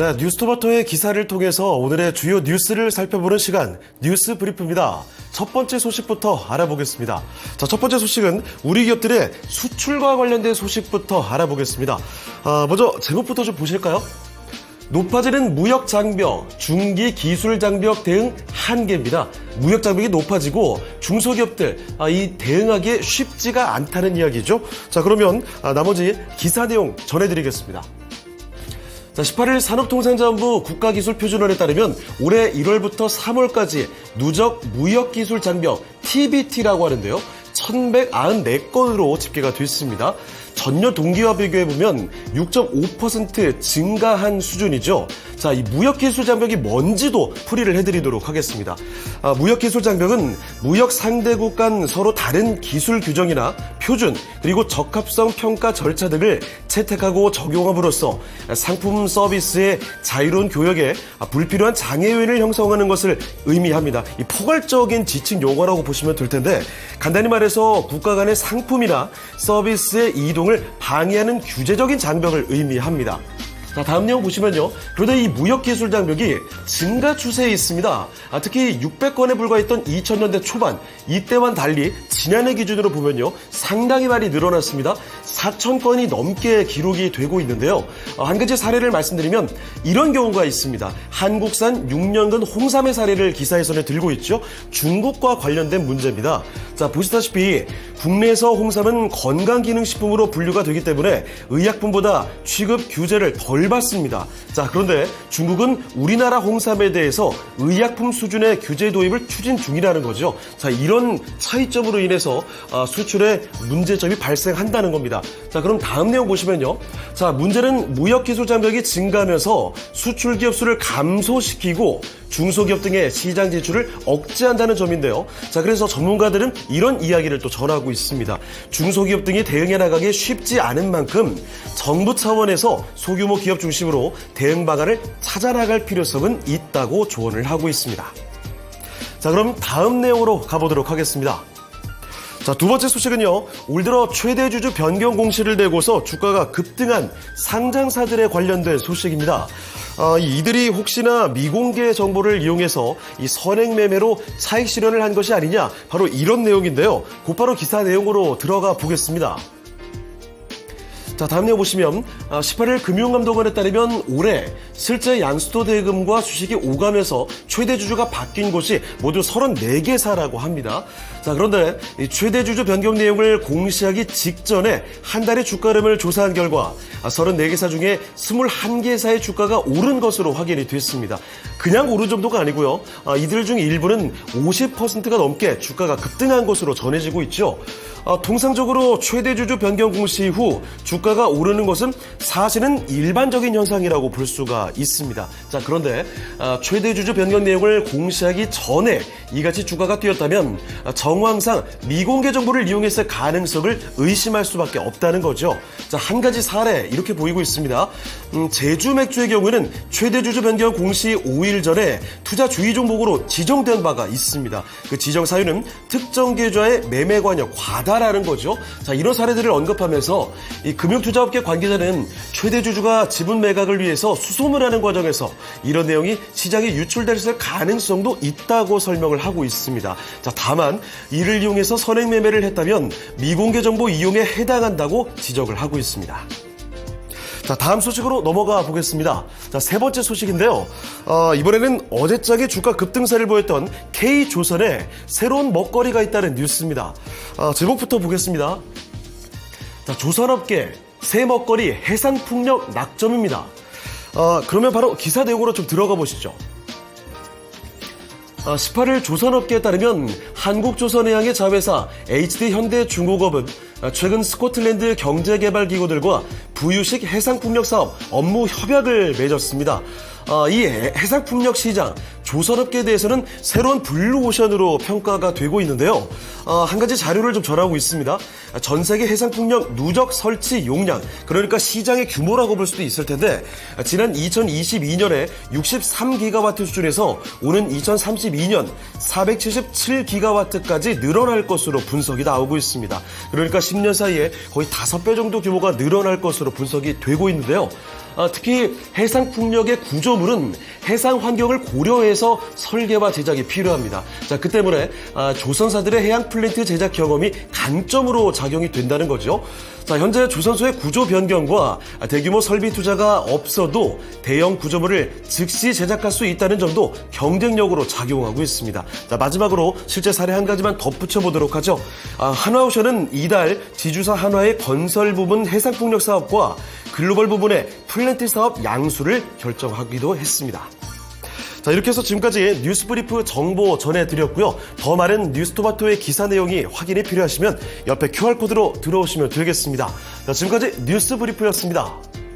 네, 뉴스토마토의 기사를 통해서 오늘의 주요 뉴스를 살펴보는 시간, 뉴스 브리프입니다. 첫 번째 소식부터 알아보겠습니다. 자, 첫 번째 소식은 우리 기업들의 수출과 관련된 소식부터 알아보겠습니다. 먼저 제목부터 좀 보실까요? 높아지는 무역 장벽, 중기 기술 장벽 대응 한계입니다. 무역 장벽이 높아지고 중소기업들 이 대응하기 쉽지가 않다는 이야기죠. 자, 그러면 나머지 기사 내용 전해드리겠습니다. 자, 18일 산업통상자원부 국가기술표준원에 따르면 올해 1월부터 3월까지 누적 무역기술 장벽 TBT라고 하는데요. 1194건으로 집계가 됐습니다. 전년 동기와 비교해보면 6.5% 증가한 수준이죠. 자, 이 무역기술 장벽이 뭔지도 풀이를 해드리도록 하겠습니다. 무역기술 장벽은 무역 상대국 간 서로 다른 기술 규정이나 표준, 그리고 적합성 평가 절차 등을 채택하고 적용함으로써 상품 서비스의 자유로운 교역에 불필요한 장애 요인을 형성하는 것을 의미합니다. 이 포괄적인 지칭 용어라고 보시면 될 텐데, 간단히 말해서 국가 간의 상품이나 서비스의 이동을 방해하는 규제적인 장벽을 의미합니다. 자, 다음 내용 보시면요. 그런데 이 무역기술 장벽이 증가 추세에 있습니다. 특히 600건에 불과했던 2000년대 초반, 이때와는 달리 지난해 기준으로 보면요. 상당히 많이 늘어났습니다. 4000건이 넘게 기록이 되고 있는데요. 한 가지 사례를 말씀드리면 이런 경우가 있습니다. 한국산 6년근 홍삼의 사례를 기사에서는 들고 있죠. 중국과 관련된 문제입니다. 자, 보시다시피 국내에서 홍삼은 건강기능식품으로 분류가 되기 때문에 의약품보다 취급 규제를 덜 받습니다. 자, 그런데 중국은 우리나라 홍삼에 대해서 의약품 수준의 규제 도입을 추진 중이라는 거죠. 자, 이런 차이점으로 인해서 수출에 문제점이 발생한다는 겁니다. 자, 그럼 다음 내용 보시면요. 자, 문제는 무역기술 장벽이 증가하면서 수출 기업 수를 감소시키고 중소기업 등의 시장 진출을 억제한다는 점인데요. 자, 그래서 전문가들은 이런 이야기를 또 전하고 있습니다. 중소기업 등이 대응해 나가기 쉽지 않은 만큼 정부 차원에서 소규모 기업 중심으로 대응 방안을 찾아나갈 필요성은 있다고 조언을 하고 있습니다. 자, 그럼 다음 내용으로 가보도록 하겠습니다. 자, 두 번째 소식은요. 올 들어 최대 주주 변경 공시를 내고서 주가가 급등한 상장사들에 관련된 소식입니다. 이들이 혹시나 미공개 정보를 이용해서 이 선행 매매로 차익 실현을 한 것이 아니냐, 바로 이런 내용인데요. 곧바로 기사 내용으로 들어가 보겠습니다. 자, 다음 내용 보시면 18일 금융감독원에 따르면 올해 실제 양수도 대금과 주식이 오가면서 최대 주주가 바뀐 곳이 모두 34개사라고 합니다. 자, 그런데 이 최대 주주 변경 내용을 공시하기 직전에 한 달의 주가 흐름을 조사한 결과 34개사 중에 21개사의 주가가 오른 것으로 확인이 됐습니다. 그냥 오른 정도가 아니고요. 이들 중 일부는 50%가 넘게 주가가 급등한 것으로 전해지고 있죠. 통상적으로 최대 주주 변경 공시 후 주가가 오르는 것은 사실은 일반적인 현상이라고 볼 수가 있습니다. 자, 그런데 최대 주주 변경 내용을 공시하기 전에 이같이 주가가 뛰었다면 정황상 미공개 정보를 이용했을 가능성을 의심할 수밖에 없다는 거죠. 자, 한 가지 사례 이렇게 보이고 있습니다. 제주 맥주의 경우에는 최대 주주 변경 공시 5일 전에 투자 주의 종목으로 지정된 바가 있습니다. 그 지정 사유는 특정 계좌의 매매 관여 과다라는 거죠. 자, 이런 사례들을 언급하면서 이 금융투자업계 관계자는 최대 주주가 지분 매각을 위해서 수소문을 하는 과정에서 이런 내용이 시장에 유출될 가능성도 있다고 설명을 하고 있습니다. 자, 다만 이를 이용해서 선행 매매를 했다면 미공개 정보 이용에 해당한다고 지적을 하고 있습니다. 자, 다음 소식으로 넘어가 보겠습니다. 자, 세 번째 소식인데요. 이번에는 어제장에 주가 급등세를 보였던 K조선에 새로운 먹거리가 있다는 뉴스입니다. 제목부터 보겠습니다. 자, 조선업계 새 먹거리 해상풍력 낙점입니다. 그러면 바로 기사 내용으로 좀 들어가 보시죠. 18일 조선업계에 따르면 한국조선해양의 자회사 HD현대중공업은 최근 스코틀랜드 경제개발기구들과 부유식 해상풍력 사업 업무 협약을 맺었습니다. 이 해상풍력 시장 조선업계에 대해서는 새로운 블루오션으로 평가가 되고 있는데요. 한 가지 자료를 좀 전하고 있습니다. 전 세계 해상풍력 누적 설치 용량, 그러니까 시장의 규모라고 볼 수도 있을 텐데, 지난 2022년에 63기가와트 수준에서 오는 2032년 477기가와트까지 늘어날 것으로 분석이 나오고 있습니다. 그러니까 10년 사이에 거의 5배 정도 규모가 늘어날 것으로 분석이 되고 있는데요. 특히 해상풍력의 구조물은 해상 환경을 고려해서 설계와 제작이 필요합니다. 자, 그 때문에 조선사들의 해양 플랜트 제작 경험이 강점으로 작용이 된다는 거죠. 자, 현재 조선소의 구조 변경과 대규모 설비 투자가 없어도 대형 구조물을 즉시 제작할 수 있다는 점도 경쟁력으로 작용하고 있습니다. 자, 마지막으로 실제 사례 한 가지만 덧붙여 보도록 하죠. 한화오션은 이달 지주사 한화의 건설 부분 해상풍력 사업과 글로벌 부분의 플랜트 사업 양수를 결정하기도 했습니다. 자, 이렇게 해서 지금까지 뉴스브리프 정보 전해드렸고요. 더 많은 뉴스토마토의 기사 내용이 확인이 필요하시면 옆에 QR코드로 들어오시면 되겠습니다. 자, 지금까지 뉴스브리프였습니다.